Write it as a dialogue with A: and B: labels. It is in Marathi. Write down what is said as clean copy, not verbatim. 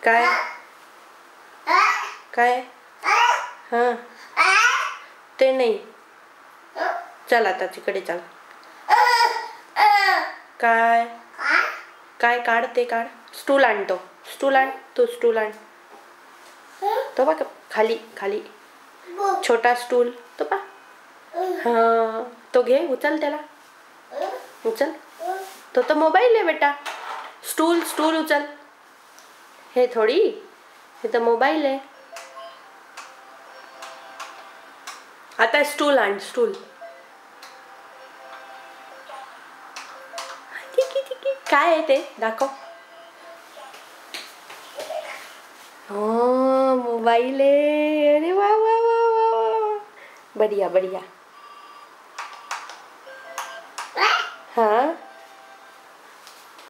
A: काय काय हां ते नाही, चल आता तिकडे चल. काय काय काढ ते काढ. स्टूल आणतो, स्टूल आण तू, स्टूल आण. तो बघ खाली खाली छोटा स्टूल तो पा. हां तो घे, उचल त्याला, उचल. तो तर मोबाईल आहे बेटा. स्टूल स्टूल उचल. हे थोडी, हे तर मोबाईल आहे. आता स्टूल आण, स्टूल. काय आहे ते दाखव. हो मोबाईल आहे. अरे वा वा वा वा, बढ़िया बढ़िया.